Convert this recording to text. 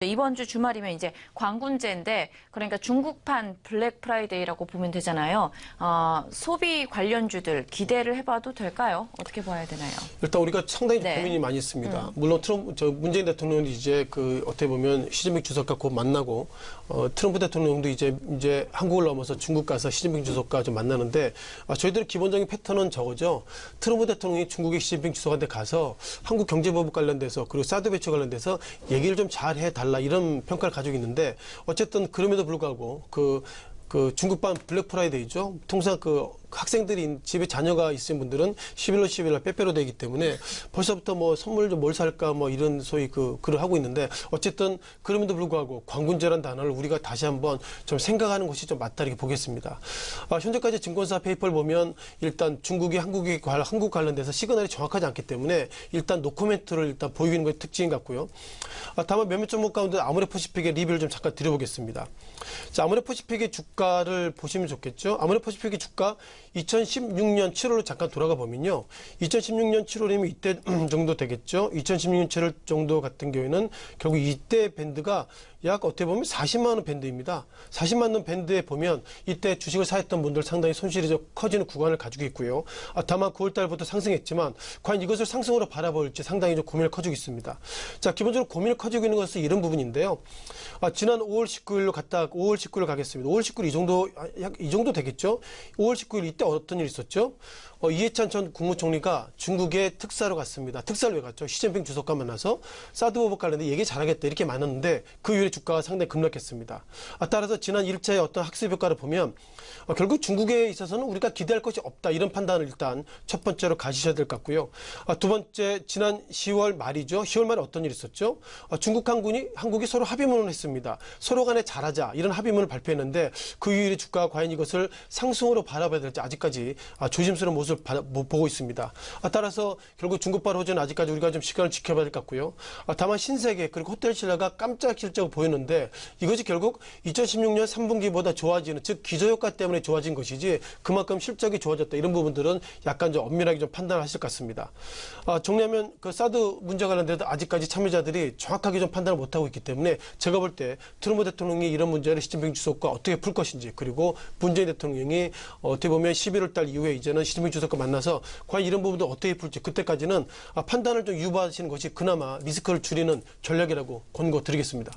이번 주 주말이면 이제 광군제인데 그러니까 중국판 블랙 프라이데이라고 보면 되잖아요. 소비 관련주들 기대를 해봐도 될까요? 어떻게 봐야 되나요? 일단 우리가 상당히 네. 고민이 많이 있습니다. 물론 문재인 대통령이 이제 어떻게 보면 시진핑 주석과 곧 만나고 트럼프 대통령도 이제 한국을 넘어서 중국 가서 시진핑 주석과 좀 만나는데 저희들의 기본적인 패턴은 저거죠. 트럼프 대통령이 중국의 시진핑 주석한테 가서 한국 경제법을 관련돼서 그리고 사드 배치 관련돼서 얘기를 좀 잘 해달라 이런 평가를 가지고 있는데 어쨌든 그럼에도 불구하고 중국版블랙 프라이데이죠. 통상 학생들이 집에 자녀가 있으신 분들은 11월 10일 날 빼빼로 되기 때문에 벌써부터 뭐 선물 좀 뭘 살까 뭐 이런 소위 글을 하고 있는데 어쨌든 그럼에도 불구하고 광군제라는 단어를 우리가 다시 한번 좀 생각하는 것이 좀 맞다 이렇게 보겠습니다. 현재까지 증권사 페이퍼를 보면 일단 중국이 한국 관련돼서 시그널이 정확하지 않기 때문에 일단 노코멘트를 일단 보이고 있는 것이 특징인 것 같고요. 다만 몇몇 종목 가운데 아모레퍼시픽의 리뷰를 좀 잠깐 드려보겠습니다. 자, 아모레퍼시픽의 주가를 보시면 좋겠죠. 아모레퍼시픽의 주가 2016년 7월로 잠깐 돌아가 보면요. 2016년 7월이면 이때 정도 되겠죠. 2016년 7월 정도 같은 경우에는 결국 이때 밴드가 약 어떻게 보면 40만 원 밴드입니다. 40만 원 밴드에 보면 이때 주식을 사했던 분들 상당히 손실이 좀 커지는 구간을 가지고 있고요. 다만 9월 달부터 상승했지만 과연 이것을 상승으로 바라볼지 상당히 좀 고민을 커지고 있습니다. 자, 기본적으로 고민을 커지고 있는 것은 이런 부분인데요. 지난 5월 19일로 갔다 5월 19일 가겠습니다. 5월 19일 이 정도 되겠죠. 5월 19일 이때 어떤 일이 있었죠? 이해찬 전 국무총리가 중국에 특사로 갔습니다. 특사를 왜 갔죠? 시진핑 주석과 만나서 사드 보복 관련된 얘기 잘하겠다 이렇게 만났는데 그 이후에 주가가 상당히 급락했습니다. 따라서 지난 1차의 어떤 학습 효과를 보면 결국 중국에 있어서는 우리가 기대할 것이 없다 이런 판단을 일단 첫 번째로 가지셔야 될 것 같고요. 두 번째 지난 10월 말이죠. 10월 말에 어떤 일이 있었죠? 중국 한국이 서로 합의문을 했습니다. 서로 간에 잘하자 이런 합의문을 발표했는데 그 이후에 주가가 과연 이것을 상승으로 바라봐야 될지 아직까지 조심스러운 모습을 보고 있습니다. 따라서 결국 중국발 호재는 아직까지 우리가 좀 시간을 지켜봐야 될 것 같고요. 다만 신세계 그리고 호텔신라가 깜짝 실적을 보였는데 이것이 결국 2016년 3분기보다 좋아지는 즉 기저효과 때문에 좋아진 것이지 그만큼 실적이 좋아졌다 이런 부분들은 약간 좀 엄밀하게 좀 판단하실 것 같습니다. 정리하면 사드 문제 관련돼서 아직까지 참여자들이 정확하게 좀 판단을 못하고 있기 때문에 제가 볼 때 트럼프 대통령이 이런 문제를 시진핑 주석과 어떻게 풀 것인지 그리고 문재인 대통령이 어떻게 보면 11월 달 이후에 이제는 시진핑 주석과 만나서 과연 이런 부분도 어떻게 풀지 그때까지는 판단을 좀 유보하시는 것이 그나마 리스크를 줄이는 전략이라고 권고드리겠습니다.